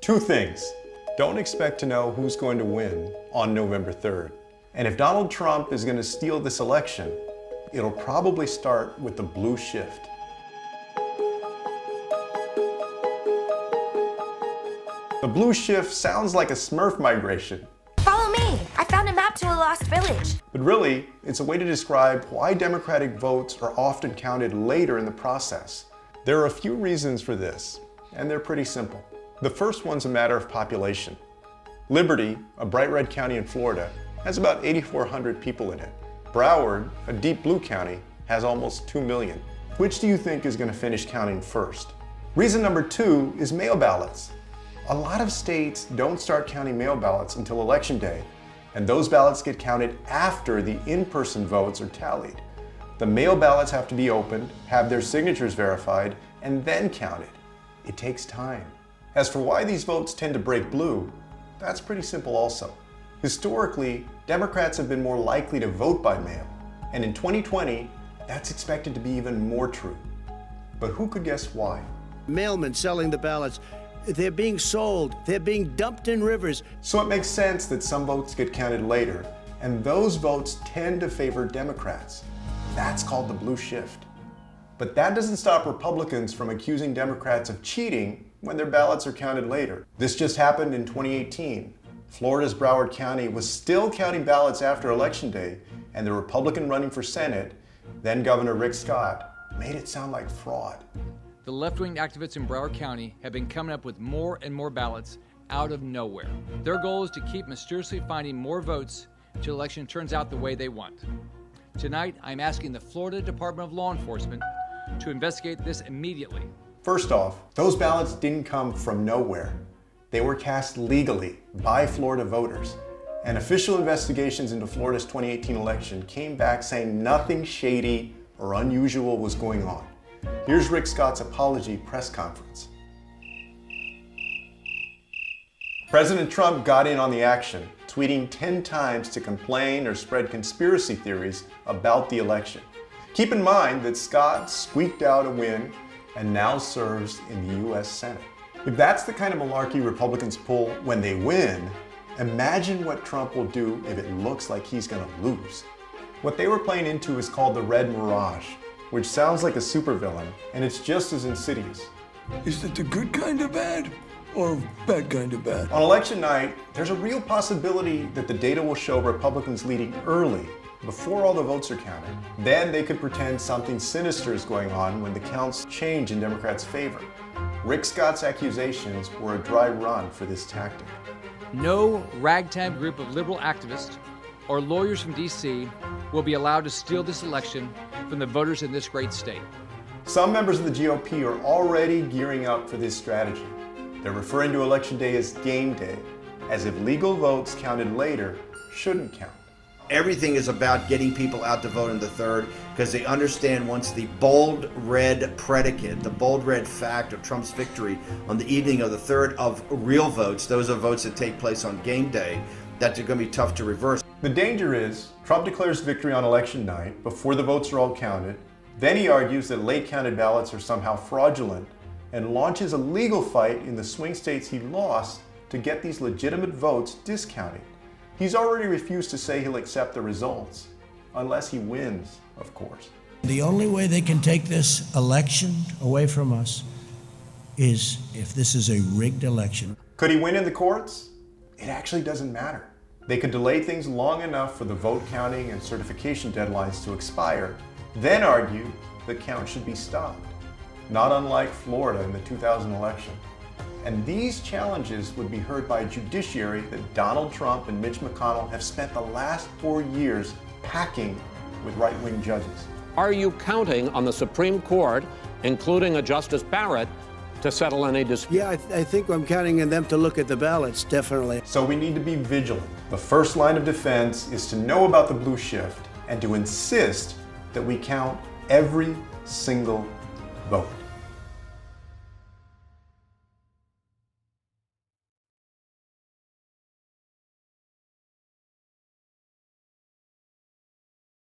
Two things. Don't expect to know who's going to win on November 3rd. And if Donald Trump is going to steal this election, it'll probably start with the blue shift. The blue shift sounds like a Smurf migration. Follow me! I found a map to a lost village. But really, it's a way to describe why Democratic votes are often counted later in the process. There are a few reasons for this, and they're pretty simple. The first one's a matter of population. Liberty, a bright red county in Florida, has about 8,400 people in it. Broward, a deep blue county, has almost 2 million. Which do you think is going to finish counting first? Reason number two is mail ballots. A lot of states don't start counting mail ballots until Election Day, and those ballots get counted after the in-person votes are tallied. The mail ballots have to be opened, have their signatures verified, and then counted. It takes time. As for why these votes tend to break blue, that's pretty simple also. Historically, Democrats have been more likely to vote by mail, and in 2020, that's expected to be even more true. But who could guess why? Mailmen selling the ballots, they're being sold, they're being dumped in rivers. So it makes sense that some votes get counted later, and those votes tend to favor Democrats. That's called the blue shift. But that doesn't stop Republicans from accusing Democrats of cheating when their ballots are counted later. This just happened in 2018. Florida's Broward County was still counting ballots after Election Day, and the Republican running for Senate, then Governor Rick Scott, made it sound like fraud. The left-wing activists in Broward County have been coming up with more and more ballots out of nowhere. Their goal is to keep mysteriously finding more votes until the election turns out the way they want. Tonight, I'm asking the Florida Department of Law Enforcement to investigate this immediately. First off, those ballots didn't come from nowhere. They were cast legally by Florida voters. And official investigations into Florida's 2018 election came back saying nothing shady or unusual was going on. Here's Rick Scott's apology press conference. President Trump got in on the action, tweeting 10 times to complain or spread conspiracy theories about the election. Keep in mind that Scott squeaked out a win and now serves in the U.S. Senate. If that's the kind of malarkey Republicans pull when they win, imagine what Trump will do if it looks like he's going to lose. What they were playing into is called the Red Mirage, which sounds like a supervillain, and it's just as insidious. Is it the good kind of bad or bad kind of bad? On election night, there's a real possibility that the data will show Republicans leading early, before all the votes are counted. Then they could pretend something sinister is going on when the counts change in Democrats' favor. Rick Scott's accusations were a dry run for this tactic. No ragtag group of liberal activists or lawyers from D.C. will be allowed to steal this election from the voters in this great state. Some members of the GOP are already gearing up for this strategy. They're referring to Election Day as game day, as if legal votes counted later shouldn't count. Everything is about getting people out to vote on the 3rd because they understand once the bold red predicate, the bold red fact of Trump's victory on the evening of the 3rd of real votes, those are votes that take place on game day, that they're going to be tough to reverse. The danger is Trump declares victory on election night before the votes are all counted. Then he argues that late counted ballots are somehow fraudulent and launches a legal fight in the swing states he lost to get these legitimate votes discounted. He's already refused to say he'll accept the results, unless he wins, of course. The only way they can take this election away from us is if this is a rigged election. Could he win in the courts? It actually doesn't matter. They could delay things long enough for the vote counting and certification deadlines to expire, then argue the count should be stopped, not unlike Florida in the 2000 election. And these challenges would be heard by a judiciary that Donald Trump and Mitch McConnell have spent the last 4 years packing with right-wing judges. Are you counting on the Supreme Court, including a Justice Barrett, to settle any dispute? Yeah, I think I'm counting on them to look at the ballots, definitely. So we need to be vigilant. The first line of defense is to know about the blue shift and to insist that we count every single vote.